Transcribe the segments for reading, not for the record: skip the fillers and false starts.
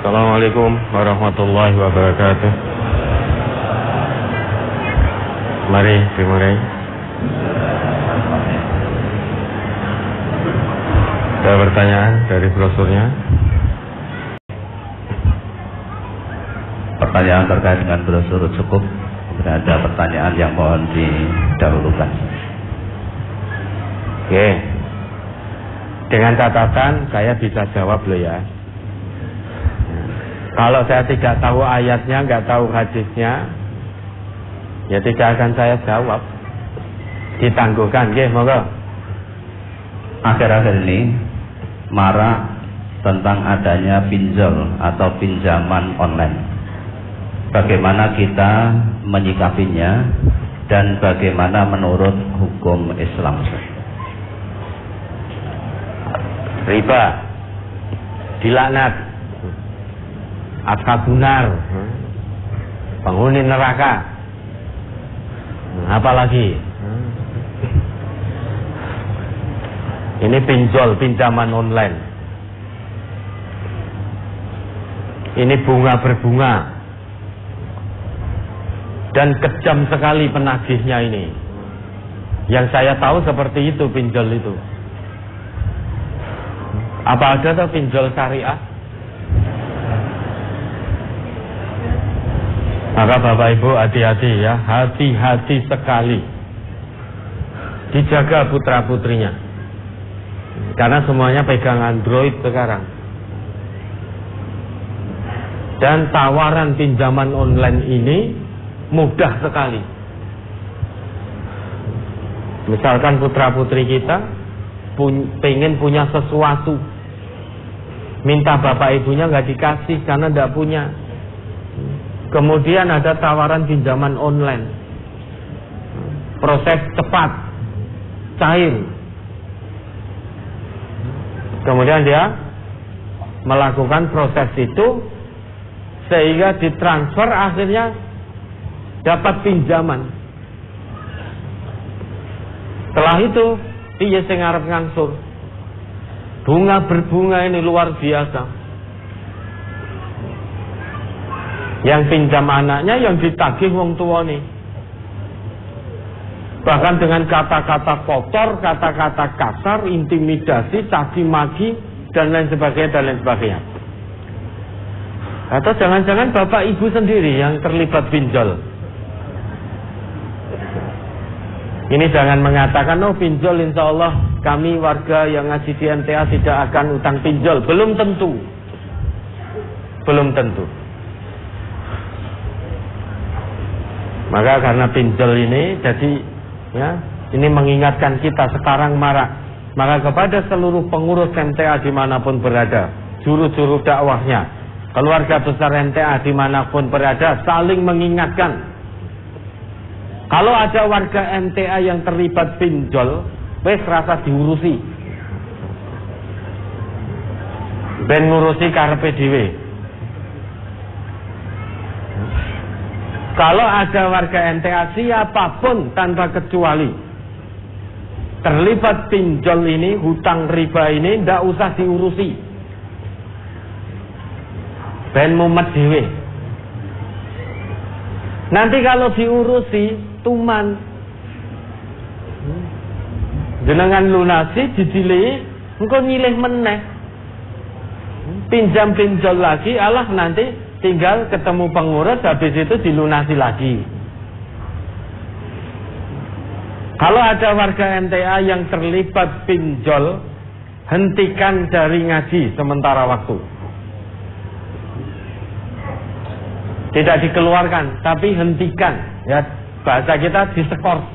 Assalamualaikum warahmatullahi wabarakatuh. Mari dimulai. Ada pertanyaan dari brosurnya? Pertanyaan terkait dengan brosur cukup. Tidak ada pertanyaan yang mohon didahulukan. Oke. Dengan catatan saya bisa jawab loh ya. Kalau saya tidak tahu ayatnya, nggak tahu hadisnya, ya tidak akan saya jawab. Ditangguhkan, nggih, monggo. Akhir-akhir ini marak tentang adanya pinjol atau pinjaman online. Bagaimana kita menyikapinya dan bagaimana menurut hukum Islam? Riba, dilaknat, ashabunar, penghuni neraka, apalagi ini pinjol, pinjaman online, ini bunga berbunga, dan kejam sekali penagihnya ini. Yang saya tahu seperti itu pinjol itu. Apa ada tuh pinjol syariah? Maka Bapak Ibu hati-hati ya, hati-hati sekali. Dijaga putra putrinya. Karena semuanya pegang Android sekarang. Dan tawaran pinjaman online ini mudah sekali. Misalkan putra putri kita pengen punya sesuatu, minta bapak ibunya nggak dikasih karena nggak punya. Kemudian ada tawaran pinjaman online, proses cepat, cair. Kemudian dia melakukan proses itu sehingga ditransfer, akhirnya dapat pinjaman. Setelah itu iya sing arep ngangsur. Bunga berbunga ini luar biasa. Yang pinjam anaknya, yang ditagih wong tuane. Bahkan dengan kata-kata kotor, kata-kata kasar, intimidasi, caci maki, dan lain sebagainya, dan lain sebagainya. Atau jangan-jangan bapak ibu sendiri yang terlibat pinjol. Ini jangan mengatakan, oh pinjol insya Allah kami warga yang ngaji di NTA tidak akan utang pinjol. Belum tentu. Belum tentu. Maka karena pinjol ini, jadi ya, ini mengingatkan kita sekarang marak. Maka kepada seluruh pengurus NTA dimanapun berada, juru-juru dakwahnya, keluarga besar NTA dimanapun berada, saling mengingatkan. Kalau ada warga NTA yang terlibat pinjol, wes rasa diurusi. Ben ngurusi karepe dhewe. Kalau ada warga NTA siapapun tanpa kecuali terlibat pinjol ini, hutang riba ini, ndak usah diurusi. Ben mumet dhewe. Nanti kalau diurusi tuman, jenengan lunasi didilei, engko nyilih meneh, pinjam pinjol lagi, alah nanti tinggal ketemu pengurus, habis itu dilunasi lagi. Kalau ada warga NTA yang terlibat pinjol, hentikan dari ngaji sementara waktu. Tidak dikeluarkan, tapi hentikan. Ya, bahasa kita diskors.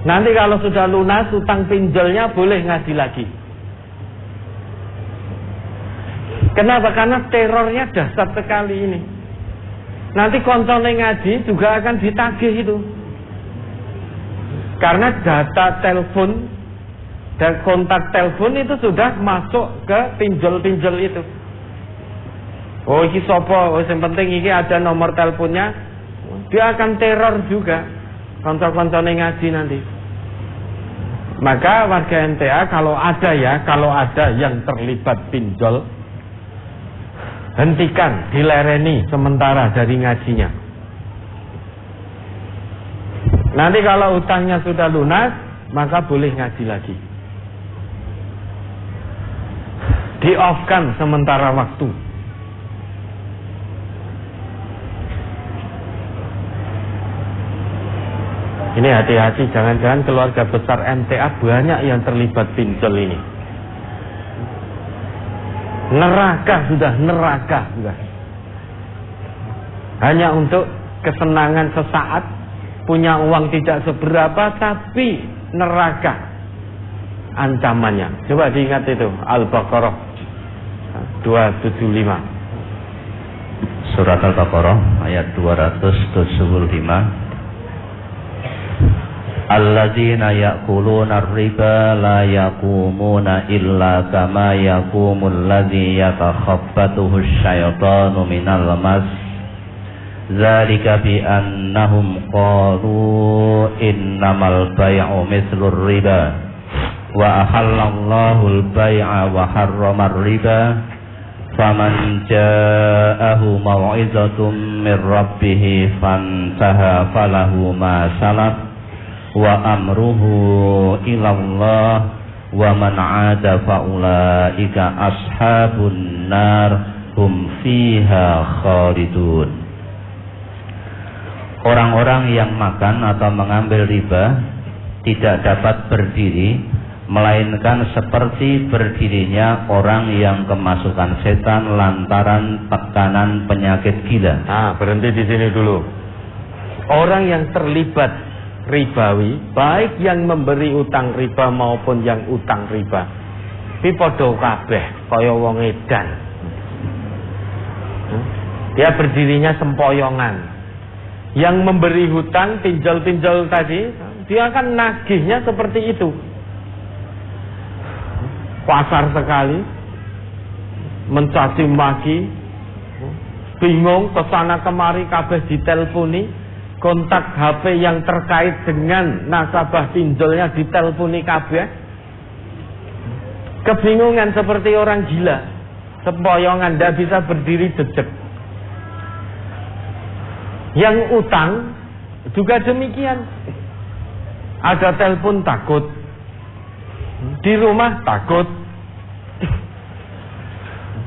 Nanti kalau sudah lunas utang pinjolnya boleh ngaji lagi. Kenapa? Karena terornya dahsyat sekali ini. Nanti koncone ngaji juga akan ditagih itu. Karena data telepon dan kontak telepon itu sudah masuk ke pinjol-pinjol itu. Oh iki sopo, yang penting iki ada nomor teleponnya. Dia akan teror juga konco-koncone ngaji nanti. Maka warga NTA kalau ada yang terlibat pinjol, hentikan, dilereni sementara dari ngajinya. Nanti kalau utangnya sudah lunas, maka boleh ngaji lagi. Di-off-kan sementara waktu. Ini hati-hati, jangan-jangan keluarga besar MTA banyak yang terlibat pinjol ini. Neraka sudah. Hanya untuk kesenangan sesaat, punya uang tidak seberapa, tapi neraka ancamannya. Coba diingat itu, Al-Baqarah 275. Surat Al-Baqarah ayat 275. Alladzina ya'kuluna ar-riba la yaqumuna illa kama yaqumul ladzi yatakhabbathu asy-syaitanu minal mas. Dzalika bi annahum qalu innamal bai'u mithlur riba wa ahallallahu al-bai'a wa harrama ar-riba. Faman ja'ahu mau'izatun mir rabbih fantaha falahu ma salaf wa amruhu ilallah wa man 'ada faulaika ashabun nar hum fiha khalidun. Orang-orang yang makan atau mengambil riba tidak dapat berdiri melainkan seperti berdirinya orang yang kemasukan setan lantaran tekanan penyakit gila. Berhenti di sini dulu. Orang yang terlibat ribawi, baik yang memberi utang riba maupun yang utang riba, pi padha kabeh kaya wong edan. Dia berdirinya sempoyongan. Yang memberi hutang pinjol-pinjol tadi, dia akan nagihnya seperti itu. Pasar sekali, mencaci maki, bingung kesana kemari kabeh ditelponi. Kontak HP yang terkait dengan nasabah pinjolnya ditelponi kabeh. Kebingungan seperti orang gila. Sempoyongan, tidak bisa berdiri jejak. Yang utang juga demikian. Ada telepon takut, di rumah takut,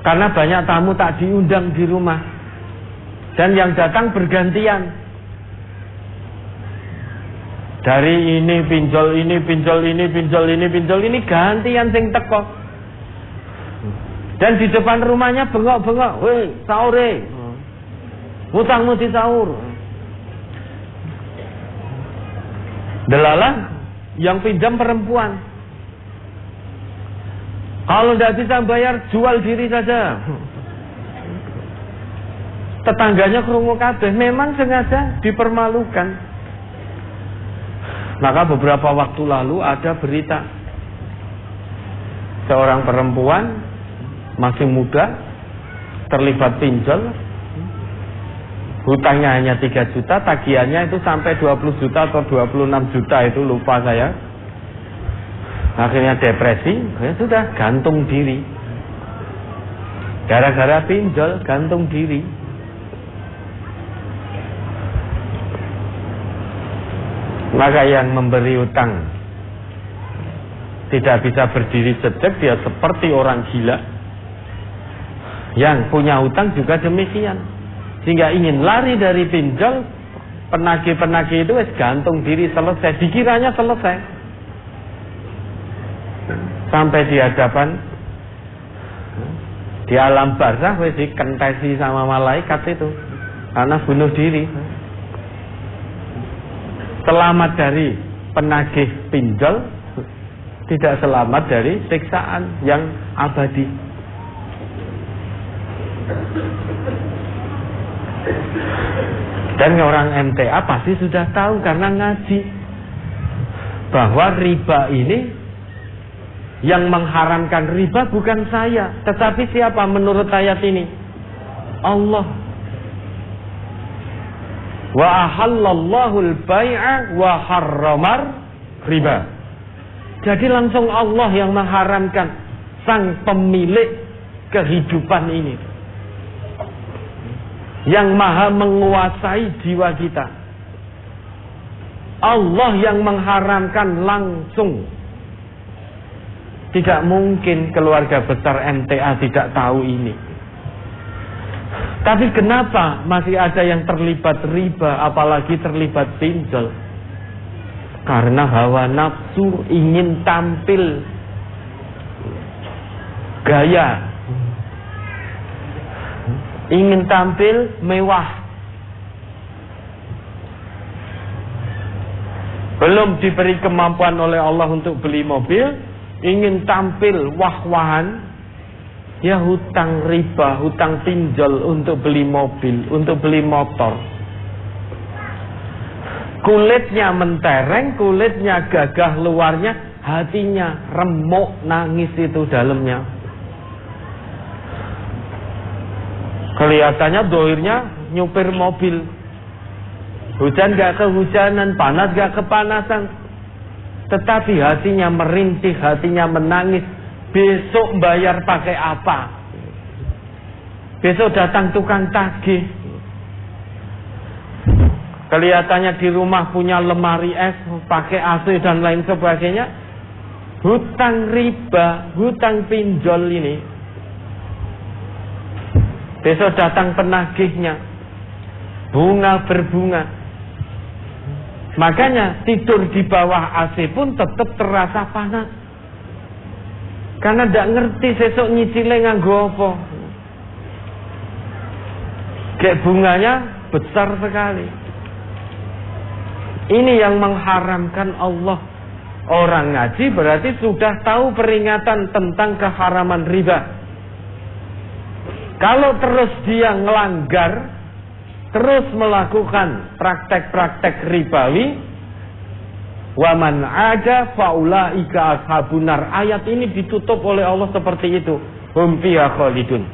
karena banyak tamu tak diundang di rumah, dan yang datang bergantian. Dari ini pinjol ini, pinjol ini, pinjol ini, pinjol ini, gantian sing teko. Dan di depan rumahnya bengok-bengok, "Weh, sahure. Hutangmu disaur." Delalah yang pinjam perempuan. Kalau tidak bisa bayar, jual diri saja. Tetangganya krungu kabeh, memang sengaja dipermalukan. Maka beberapa waktu lalu ada berita seorang perempuan masih muda terlibat pinjol. Hutangnya hanya 3 juta, tagihannya itu sampai 20 juta atau 26 juta, itu lupa saya. Akhirnya depresi, ya sudah, gantung diri. Gara-gara pinjol, gantung diri. Maka yang memberi utang tidak bisa berdiri jejak, dia seperti orang gila. Yang punya utang juga demikian. Sehingga ingin lari dari pinjol, penagih-penagih itu gantung diri, selesai. Dikiranya selesai. Sampai di hadapan, di alam barzah wis dikentesi sama malaikat itu karena bunuh diri. Selamat dari penagih pinjol, tidak selamat dari siksaan yang abadi. Dan orang MTA pasti sudah tahu karena ngaji bahwa riba ini, yang mengharamkan riba bukan saya, tetapi siapa menurut ayat ini? Allah. Wa ahallallahu al-bai'a wa harramar riba. Jadi langsung Allah yang mengharamkan, sang pemilik kehidupan ini. yang maha menguasai jiwa kita. Allah yang mengharamkan langsung. Tidak mungkin keluarga besar MTA tidak tahu ini. Tapi kenapa masih ada yang terlibat riba, apalagi terlibat pinjol? Karena hawa nafsu ingin tampil gaya, ingin tampil mewah. Belum diberi kemampuan oleh Allah untuk beli mobil, ingin tampil wah-wahan, ya hutang riba, hutang pinjol untuk beli mobil, untuk beli motor. Kulitnya mentereng, kulitnya gagah luarnya, hatinya remuk, nangis itu dalamnya. Kelihatannya dohirnya nyupir mobil. Hujan gak kehujanan, panas gak kepanasan. Tetapi hatinya merintih, hatinya menangis. Besok bayar pakai apa? Besok datang tukang tagih. Kelihatannya di rumah punya lemari es, pakai AC dan lain sebagainya. Hutang riba, hutang pinjol ini. Besok datang penagihnya, bunga berbunga. Makanya tidur di bawah AC pun tetap terasa panas. Karena tidak ngerti sesok nyicile nganggo apa. Kayak bunganya besar sekali. Ini yang mengharamkan Allah. Orang ngaji berarti sudah tahu peringatan tentang keharaman riba. Kalau terus dia ngelanggar, terus melakukan praktek-praktek ribawi, waman ada faulaika ashabun nar. Ayat ini ditutup oleh Allah seperti itu. Hum fiha khalidun.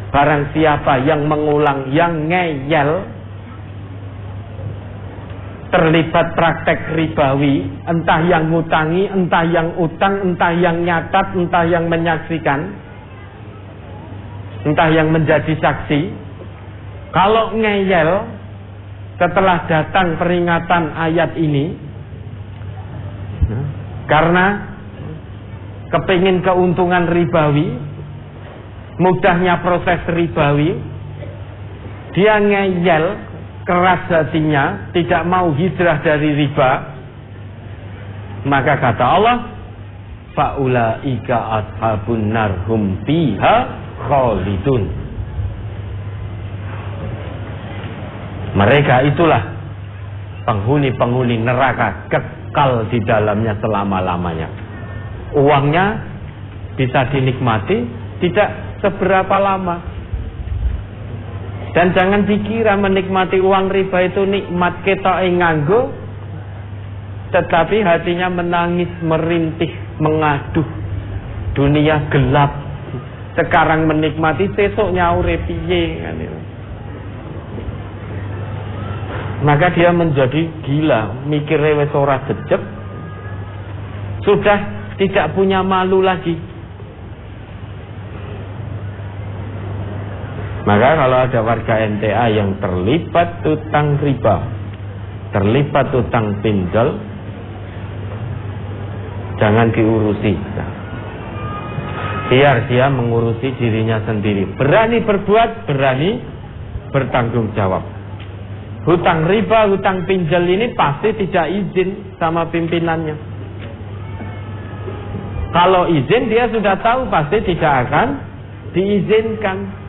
Barang siapa yang mengulang, yang ngeyel, terlibat praktek ribawi, entah yang ngutangi, entah yang utang, entah yang nyatat, entah yang menyaksikan, entah yang menjadi saksi. Kalau ngeyel setelah datang peringatan ayat ini, karena kepingin keuntungan ribawi, mudahnya proses ribawi, dia ngeyel, keras hatinya, tidak mau hijrah dari riba, maka kata Allah, faulaika ashabun nar hum fiha khalidun. Mereka itulah penghuni-penghuni neraka, kekal di dalamnya selama-lamanya. Uangnya bisa dinikmati, tidak seberapa lama. Dan jangan dikira menikmati uang riba itu nikmat kita nganggo, tetapi hatinya menangis, merintih, mengaduh. Dunia gelap. Sekarang menikmati, sesuk nyaure piye kan itu. Maka dia menjadi gila, mikirnya wis ora jejeg. Sudah tidak punya malu lagi. Maka kalau ada warga MTA yang terlibat utang riba, terlibat utang pinjol, jangan diurusi. Biar dia mengurusi dirinya sendiri. Berani berbuat, berani bertanggung jawab. Hutang riba, hutang pinjol ini pasti tidak izin sama pimpinannya. Kalau izin dia sudah tahu pasti tidak akan diizinkan.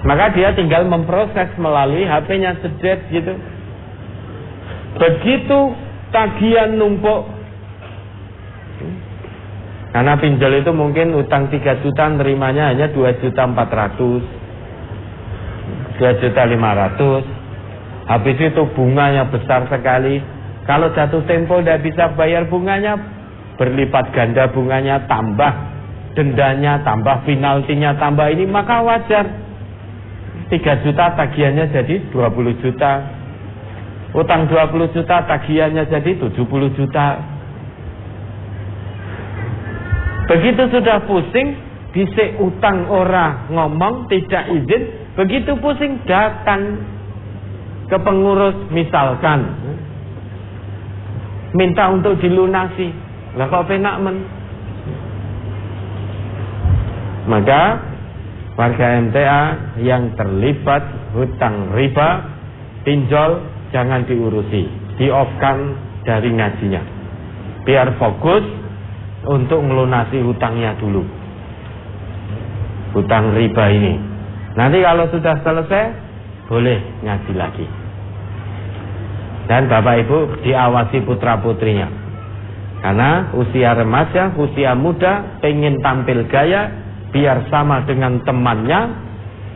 Maka dia tinggal memproses melalui HP-nya sedet gitu. Begitu tagihan numpuk, karena pinjol itu mungkin utang 3 juta, nerimanya hanya 2.400.000, 2.500.000. Habis itu bunganya besar sekali. Kalau jatuh tempo tidak bisa bayar bunganya, berlipat ganda bunganya, tambah dendanya, tambah penaltinya, tambah ini, maka wajar. 3 juta tagihannya jadi 20 juta. Utang 20 juta tagihannya jadi 70 juta. Begitu sudah pusing, dhisik utang ora ngomong, tidak izin, Begitu pusing datang ke pengurus misalkan, minta untuk dilunasi. Lah kok penak men? Maka warga MTA yang terlibat hutang riba, pinjol, jangan diurusi, di-off-kan dari ngajinya. Biar fokus untuk melunasi hutangnya dulu, hutang riba ini. Nanti kalau sudah selesai, boleh ngaji lagi. Dan Bapak Ibu diawasi putra-putrinya. Karena usia remaja, usia muda, pengen tampil gaya, biar sama dengan temannya,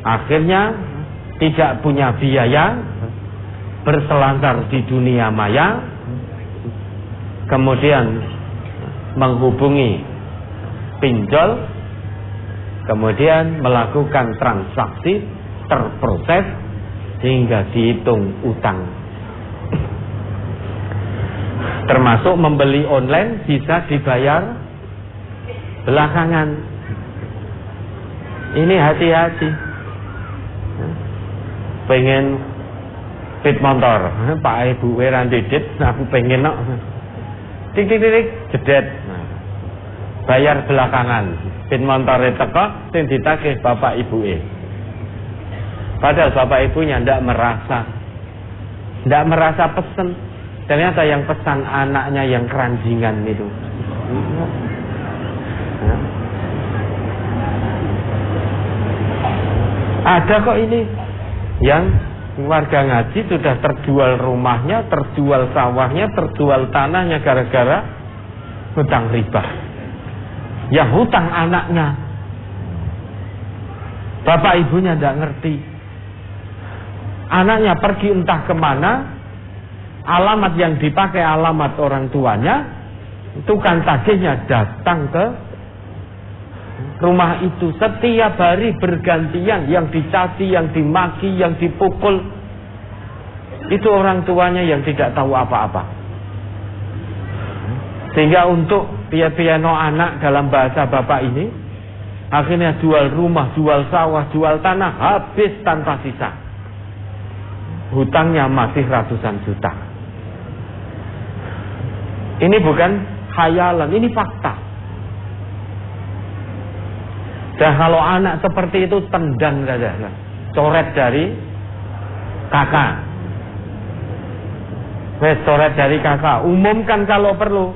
akhirnya tidak punya biaya, berselancar di dunia maya, kemudian menghubungi pinjol, kemudian melakukan transaksi, terproses sehingga dihitung utang. Termasuk membeli online bisa dibayar belakangan. Ini hati-hati. Pengen pit motor, Pak Ibu weran didit, aku pengen nok. Tik-tik-tik jedet. Bayar belakangan. Pit montore teko sing ditagih Bapak Ibuke. Padahal Bapak Ibunya ndak merasa pesen. Ternyata yang pesan anaknya yang keranjingan itu. Ada kok ini yang warga ngaji sudah terjual rumahnya, terjual sawahnya, terjual tanahnya gara-gara hutang riba. Ya hutang anaknya, bapak ibunya tidak ngerti. Anaknya pergi entah kemana, alamat yang dipakai alamat orang tuanya, tukang tagihnya datang ke rumah itu setiap hari bergantian, yang dicaci, yang dimaki, yang dipukul. Itu orang tuanya yang tidak tahu apa-apa. Sehingga untuk piano anak dalam bahasa bapak ini, akhirnya jual rumah, jual sawah, jual tanah, habis tanpa sisa. Hutangnya masih ratusan juta. Ini bukan khayalan, ini fakta. Dan kalau anak seperti itu tendang saja, coret dari kakak. Coret dari kakak. Umumkan kalau perlu.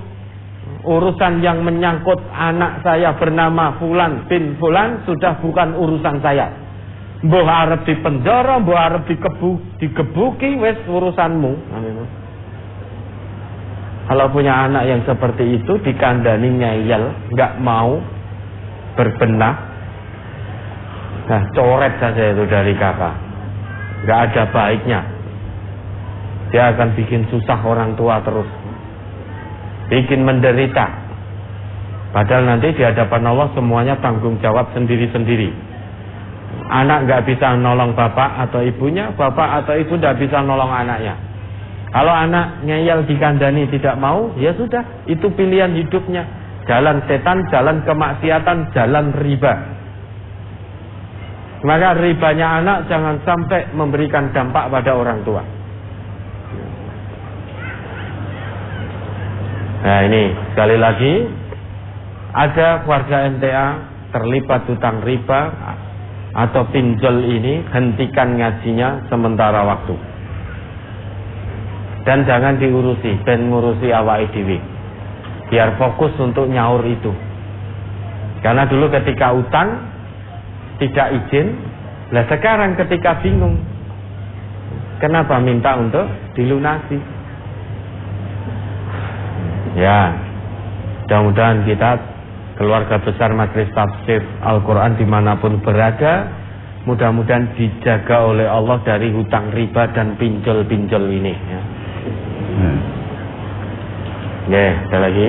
Urusan yang menyangkut anak saya bernama Fulan bin Fulan sudah bukan urusan saya. Mbah arep dipenjara, mbah arep digebuki, wis urusanmu. Kalau punya anak yang seperti itu dikandani ngeyel, nggak mau berbenah, nah coret saja itu dari kakak. Nggak ada baiknya. Dia akan bikin susah orang tua terus, bikin menderita. Padahal nanti di hadapan Allah semuanya tanggung jawab sendiri-sendiri. Anak nggak bisa nolong bapak atau ibunya, bapak atau ibu nggak bisa nolong anaknya. Kalau anak ngeyel dikandani tidak mau, ya sudah, itu pilihan hidupnya. Jalan setan, jalan kemaksiatan, jalan riba. Maka ribanya anak jangan sampai memberikan dampak pada orang tua. Nah ini sekali lagi, ada warga MTA terlibat hutang riba atau pinjol ini, hentikan ngajinya sementara waktu. Dan jangan diurusi, ben ngurusi awake dhewe. Biar fokus untuk nyaur itu. Karena dulu ketika utang tidak izin, lah sekarang ketika bingung, kenapa minta untuk dilunasi? Ya, mudah-mudahan kita keluarga besar Majelis Tafsir Al-Quran dimanapun berada, mudah-mudahan dijaga oleh Allah dari hutang riba dan pinjol-pinjol ini. Ya, ada lagi.